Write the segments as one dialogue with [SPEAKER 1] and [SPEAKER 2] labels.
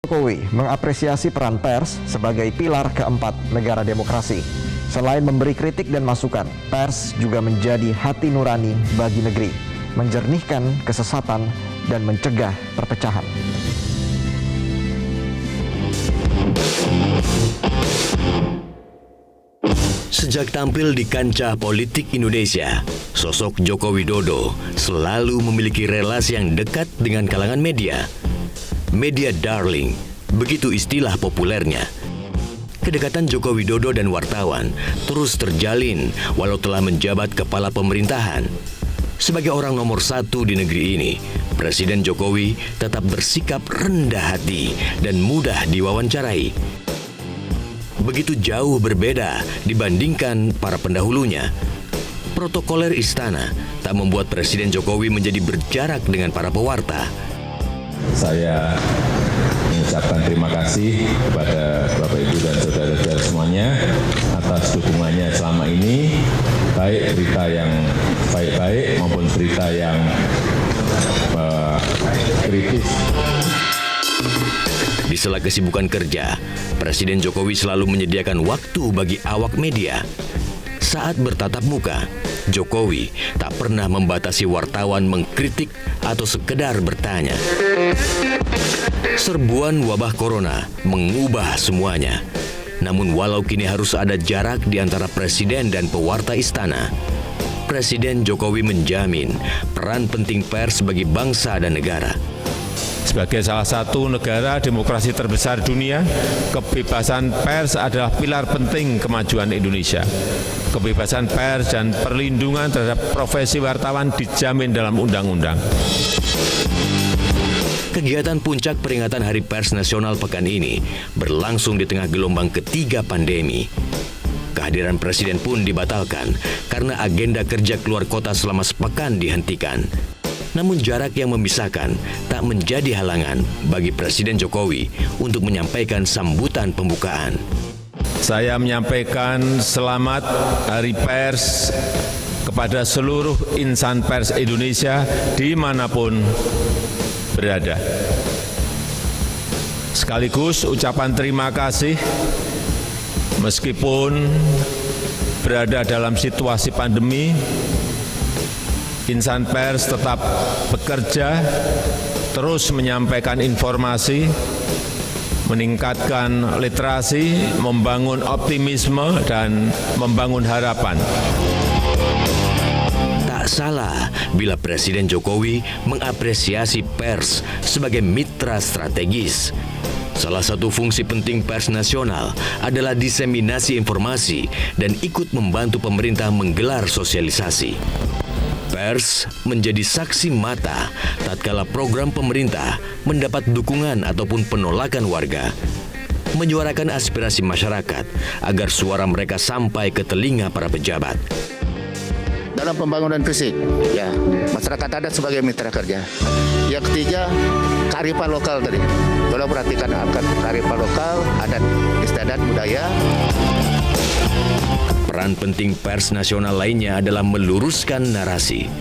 [SPEAKER 1] Jokowi mengapresiasi peran pers sebagai pilar keempat negara demokrasi. Selain memberi kritik dan masukan, pers juga menjadi hati nurani bagi negeri, menjernihkan kesesatan dan mencegah perpecahan.
[SPEAKER 2] Sejak tampil di kancah politik Indonesia, sosok Joko Widodo selalu memiliki relasi yang dekat dengan kalangan media. Media darling, begitu istilah populernya. Kedekatan Joko Widodo dan wartawan terus terjalin walau telah menjabat kepala pemerintahan. Sebagai orang nomor satu di negeri ini, Presiden Jokowi tetap bersikap rendah hati dan mudah diwawancarai. Begitu jauh berbeda dibandingkan para pendahulunya. Protokoler istana tak membuat Presiden Jokowi menjadi berjarak dengan para pewarta.
[SPEAKER 3] Saya mengucapkan terima kasih kepada Bapak Ibu dan saudara-saudara semuanya atas dukungannya selama ini, baik berita yang baik-baik maupun berita yang kritis.
[SPEAKER 2] Di sela kesibukan kerja, Presiden Jokowi selalu menyediakan waktu bagi awak media. Saat bertatap muka, Jokowi tak pernah membatasi wartawan mengkritik atau sekedar bertanya. Serbuan wabah corona mengubah semuanya. Namun walau kini harus ada jarak di antara Presiden dan pewarta istana, Presiden Jokowi menjamin peran penting pers bagi bangsa dan negara.
[SPEAKER 4] Sebagai salah satu negara demokrasi terbesar dunia, kebebasan pers adalah pilar penting kemajuan Indonesia. Kebebasan pers dan perlindungan terhadap profesi wartawan dijamin dalam undang-undang.
[SPEAKER 2] Kegiatan puncak peringatan Hari Pers Nasional pekan ini berlangsung di tengah gelombang ketiga pandemi. Kehadiran Presiden pun dibatalkan karena agenda kerja keluar kota selama sepekan dihentikan. Namun jarak yang memisahkan tak menjadi halangan bagi Presiden Jokowi untuk menyampaikan sambutan pembukaan.
[SPEAKER 4] Saya menyampaikan selamat Hari Pers kepada seluruh insan pers Indonesia dimanapun berada. Sekaligus ucapan terima kasih meskipun berada dalam situasi pandemi, insan pers tetap bekerja, terus menyampaikan informasi, meningkatkan literasi, membangun optimisme, dan membangun harapan.
[SPEAKER 2] Tak salah bila Presiden Jokowi mengapresiasi pers sebagai mitra strategis. Salah satu fungsi penting pers nasional adalah diseminasi informasi dan ikut membantu pemerintah menggelar sosialisasi. Pers menjadi saksi mata tatkala program pemerintah mendapat dukungan ataupun penolakan warga, menyuarakan aspirasi masyarakat agar suara mereka sampai ke telinga para pejabat.
[SPEAKER 5] Dalam pembangunan fisik, ya, masyarakat adat sebagai mitra kerja. Yang ketiga, kearifan lokal tadi. Tolong perhatikan kearifan lokal, adat istiadat budaya.
[SPEAKER 2] Peran penting pers nasional lainnya adalah meluruskan narasi.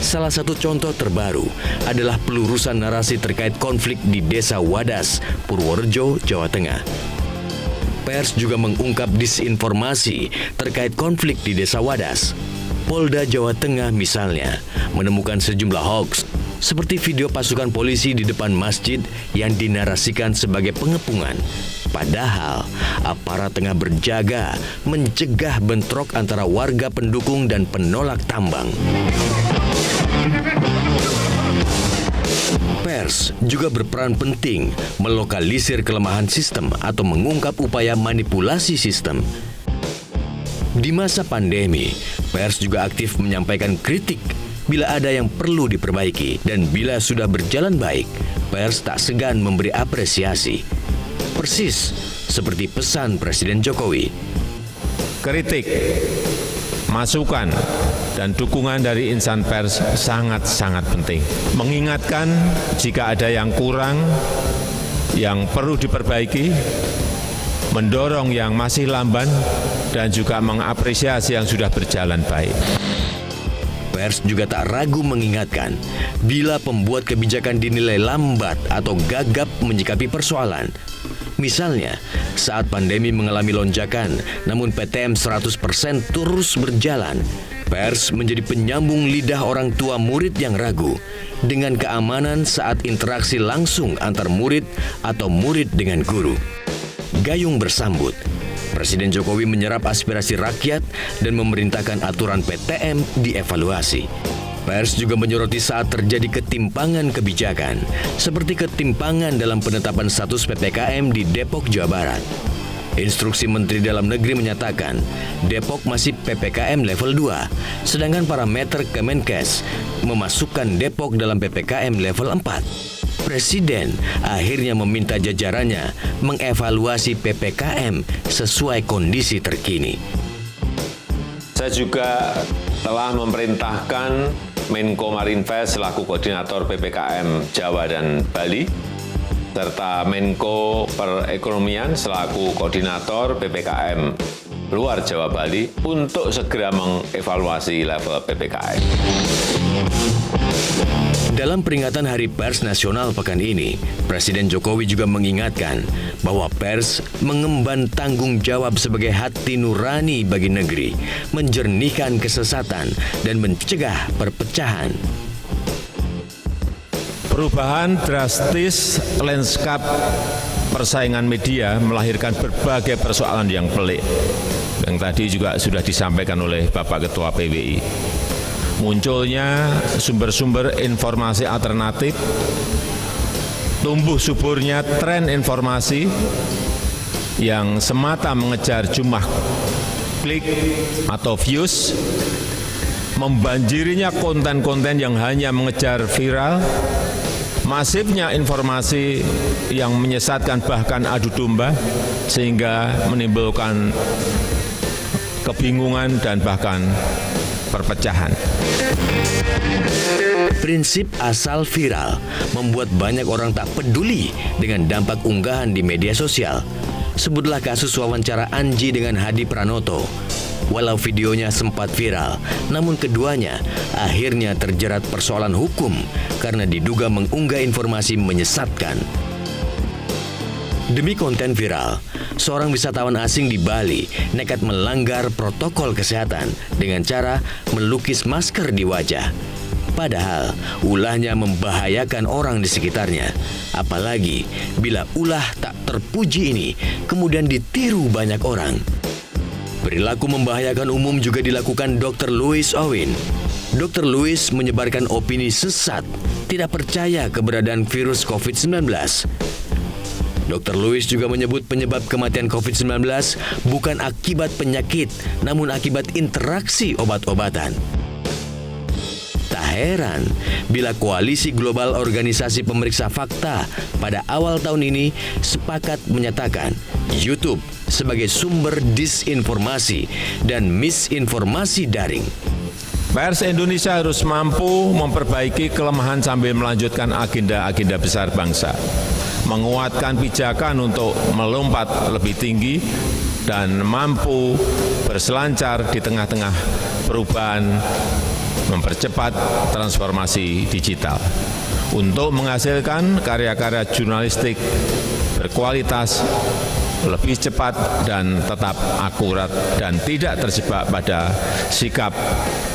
[SPEAKER 2] Salah satu contoh terbaru adalah pelurusan narasi terkait konflik di Desa Wadas, Purworejo, Jawa Tengah. Pers juga mengungkap disinformasi terkait konflik di Desa Wadas. Polda Jawa Tengah misalnya menemukan sejumlah hoaks seperti video pasukan polisi di depan masjid yang dinarasikan sebagai pengepungan. Padahal aparat tengah berjaga mencegah bentrok antara warga pendukung dan penolak tambang. Pers juga berperan penting melokalisir kelemahan sistem atau mengungkap upaya manipulasi sistem. Di masa pandemi, pers juga aktif menyampaikan kritik bila ada yang perlu diperbaiki, dan bila sudah berjalan baik, pers tak segan memberi apresiasi. Persis seperti pesan Presiden Jokowi.
[SPEAKER 4] Kritik, masukan, dan dukungan dari insan pers sangat-sangat penting. Mengingatkan jika ada yang kurang, yang perlu diperbaiki, mendorong yang masih lamban, dan juga mengapresiasi yang sudah berjalan baik.
[SPEAKER 2] Pers juga tak ragu mengingatkan bila pembuat kebijakan dinilai lambat atau gagap menyikapi persoalan. Misalnya, saat pandemi mengalami lonjakan, namun PTM 100% terus berjalan, pers menjadi penyambung lidah orang tua murid yang ragu dengan keamanan saat interaksi langsung antar murid atau murid dengan guru. Gayung bersambut, Presiden Jokowi menyerap aspirasi rakyat dan memerintahkan aturan PTM dievaluasi. Pers juga menyoroti saat terjadi ketimpangan kebijakan, seperti ketimpangan dalam penetapan status PPKM di Depok, Jawa Barat. Instruksi Menteri Dalam Negeri menyatakan Depok masih PPKM level 2, sedangkan parameter Kemenkes memasukkan Depok dalam PPKM level 4. Presiden akhirnya meminta jajarannya mengevaluasi PPKM sesuai kondisi terkini.
[SPEAKER 4] Saya juga telah memerintahkan Menko Marinvest selaku koordinator PPKM Jawa dan Bali, serta Menko Perekonomian selaku koordinator PPKM luar Jawa Bali untuk segera mengevaluasi level PPKM.
[SPEAKER 2] Dalam peringatan Hari Pers Nasional pekan ini, Presiden Jokowi juga mengingatkan bahwa pers mengemban tanggung jawab sebagai hati nurani bagi negeri, menjernihkan kesesatan dan mencegah perpecahan.
[SPEAKER 4] Perubahan drastis lanskap persaingan media melahirkan berbagai persoalan yang pelik, yang tadi juga sudah disampaikan oleh Bapak Ketua PWI. Munculnya sumber-sumber informasi alternatif, tumbuh suburnya tren informasi yang semata mengejar jumlah klik atau views, membanjirinya konten-konten yang hanya mengejar viral, masifnya informasi yang menyesatkan bahkan adu domba, sehingga menimbulkan kebingungan dan bahkan perpecahan.
[SPEAKER 2] Prinsip asal viral membuat banyak orang tak peduli dengan dampak unggahan di media sosial. Sebutlah kasus wawancara Anji dengan Hadi Pranoto. Walau videonya sempat viral, namun keduanya akhirnya terjerat persoalan hukum karena diduga mengunggah informasi menyesatkan. Demi konten viral, seorang wisatawan asing di Bali nekat melanggar protokol kesehatan dengan cara melukis masker di wajah. Padahal ulahnya membahayakan orang di sekitarnya. Apalagi bila ulah tak terpuji ini kemudian ditiru banyak orang. Perilaku membahayakan umum juga dilakukan Dr. Louis Owen. Dr. Louis menyebarkan opini sesat, tidak percaya keberadaan virus COVID-19. Dr. Louis juga menyebut penyebab kematian COVID-19 bukan akibat penyakit, namun akibat interaksi obat-obatan. Tak heran bila Koalisi Global Organisasi Pemeriksa Fakta pada awal tahun ini sepakat menyatakan YouTube sebagai sumber disinformasi dan misinformasi daring.
[SPEAKER 4] Pers Indonesia harus mampu memperbaiki kelemahan sambil melanjutkan agenda-agenda besar bangsa, menguatkan pijakan untuk melompat lebih tinggi dan mampu berselancar di tengah-tengah perubahan, mempercepat transformasi digital untuk menghasilkan karya-karya jurnalistik berkualitas, lebih cepat dan tetap akurat dan tidak terjebak pada sikap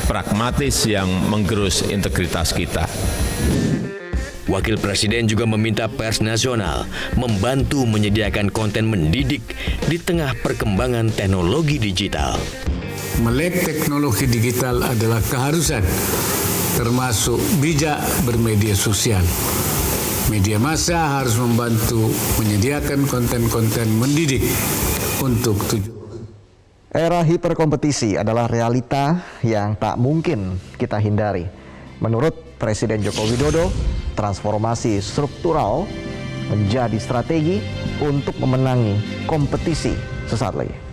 [SPEAKER 4] pragmatis yang menggerus integritas kita.
[SPEAKER 2] Wakil Presiden juga meminta pers nasional membantu menyediakan konten mendidik di tengah perkembangan teknologi digital.
[SPEAKER 6] Melek teknologi digital adalah keharusan, termasuk bijak bermedia sosial. Media massa harus membantu menyediakan konten-konten mendidik untuk tujuan.
[SPEAKER 1] Era hiperkompetisi adalah realita yang tak mungkin kita hindari. Menurut Presiden Joko Widodo, transformasi struktural menjadi strategi untuk memenangi kompetisi sesaat lagi.